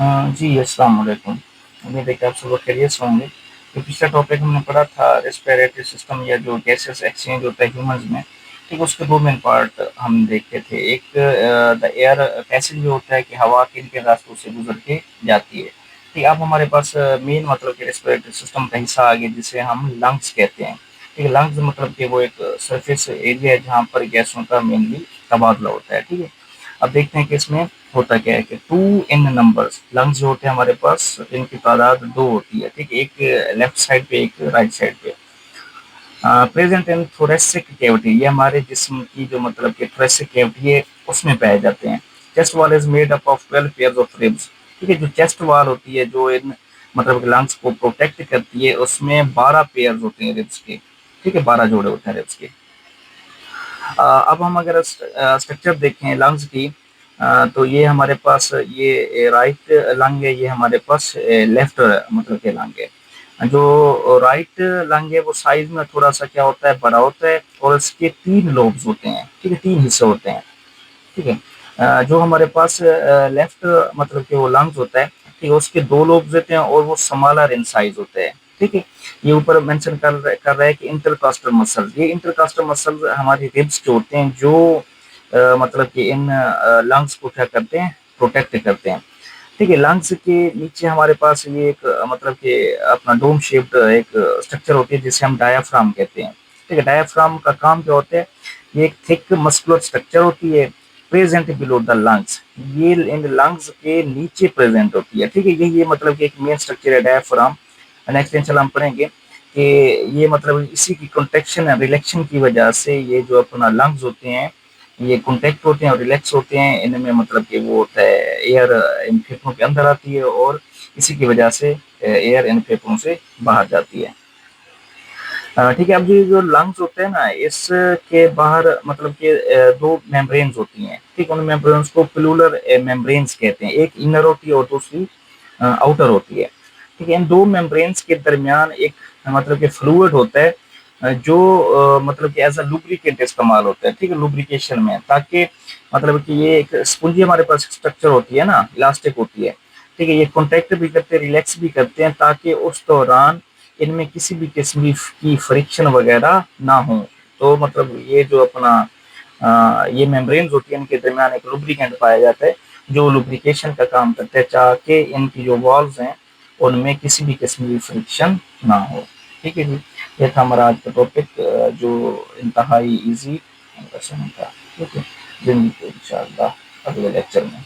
जी, अस्सलाम वालेकुम। उम्मीद है कि आप सब लोग खैरियत से होंगे। तो पिछला टॉपिक हमने पढ़ा था रेस्पिरेटरी सिस्टम या जो गैसेस एक्सचेंज होता है ह्यूमन्स में, ठीक है? उसके 2 मेन पार्ट हम देखे थे। एक द एयर पैसेज जो होता है कि हवा किन-किन रास्तों से गुज़र के जाती है। ठीक है, अब हमारे पास मेन मतलब कि रेस्पिरेटरी सिस्टम का हिस्सा आ गया जिसे हम लंग्स कहते हैं। ठीक है, लंग्स मतलब कि वो एक सरफेस एरिया है जहाँ पर गैसों का मेनली तबादला होता है, ठीक है? अब देखते हैं कि इसमें होता क्या है कि टू इन नंबर्स लंग्स जो होते हैं हमारे पास इनकी तादाद दो होती है, ठीक है? एक लेफ्ट साइड पे एक राइट साइड पे। प्रेजेंट इन थोरेसिक कैविटी, ये हमारे जिस्म की जो मतलब कि थोरेसिक कैविटी है उसमें पाए जाते हैं। Chest wall is made up of 12 pairs of ribs, ठीक है? जो चेस्ट वॉल होती है जो इन मतलब लंग्स को प्रोटेक्ट करती है उसमें 12 पेयर्स होते हैं रिब्स के, ठीक है? 12 जोड़े होते हैं रिब्स के। अब हम अगर स्ट्रक्चर देखें लंग्स की, तो ये हमारे पास ये राइट लंग है, ये हमारे पास लेफ्ट मतलब के लंग है। जो राइट लंग है वो साइज में थोड़ा सा क्या होता है, बड़ा होता है और इसके 3 लोब्स होते हैं, ठीक है? 3 हिस्से होते हैं, ठीक है? जो हमारे पास लेफ्ट मतलब कि वो लंग्स होता है, ठीक है? उसके 2 लोब्स होते हैं और वो स्मॉलर इन साइज होते हैं, ठीक है? ये ऊपर मेंशन कर रहा है कि इंटरकॉस्टल मसल्स, ये इंटरकॉस्टल मसल्स हमारी रिब्स के होते हैं जो मतलब कि इन लंग्स को क्या करते हैं, प्रोटेक्ट करते हैं, ठीक है? लंग्स के नीचे हमारे पास ये एक मतलब कि अपना डोम शेप्ड एक स्ट्रक्चर होती है जिसे हम डायाफ्राम कहते हैं, ठीक है? डायाफ्राम का काम क्या होता है, ये एक थिक मस्कुलर स्ट्रक्चर होती है प्रेजेंट बिलो द लंग्स, ये इन लंग्स के नीचे प्रेजेंट होती है, ठीक है? ये मतलब कि एक मेन स्ट्रक्चर है डायाफ्राम। नेक्स्ट इंशाल्लाह हम पढ़ेंगे कि ये मतलब इसी की कंट्रैक्शन एंड रिलैक्शन की वजह से ये जो अपना लंग्स होते हैं ये कॉन्टैक्ट होते हैं और रिलैक्स होते हैं, इनमें मतलब कि वो होता है एयर इन फेफड़ों के अंदर आती है और इसी की वजह से एयर इन फेफड़ों से बाहर जाती है। ठीक है, अब ये जो लंग्स होते हैं ना इसके बाहर मतलब कि 2 मेम्ब्रेन्स होती हैं, ठीक है? उन मेम्ब्रेन्स को प्लूरल मेम्ब्रेन्स कहते हैं, एक इनर होती है और दूसरी आउटर होती है, ठीक है? इन 2 मेम्ब्रेन्स के दरमियान एक मतलब कि फ्लूइड होता है जो मतलब कि एज़ अ लुब्रिकेंट इस्तेमाल होता है, ठीक है? लुब्रिकेशन में, ताकि मतलब कि ये एक स्पंजी हमारे पास स्ट्रक्चर होती है ना, इलास्टिक होती है, ठीक है? ये कॉन्ट्रैक्ट भी करते हैं, रिलैक्स भी करते हैं ताकि उस दौरान इनमें किसी भी किस्म की फ्रिक्शन वगैरह ना हो। तो मतलब ये जो अपना ये मेम्ब्रेन्स होती है इनके दरमियान एक लुब्रिकेंट पाया जाता है जो लुब्रिकेशन का काम करता है ताकि इनकी जो वॉल्व्स हैं उनमें किसी भी किस्म की फ्रिक्शन ना हो, ठीक है जी? ये था हमारा आज का टॉपिक जो इंतहाई ईजी था, ठीक है? जिंदगी इंशाल्लाह अगले लेक्चर में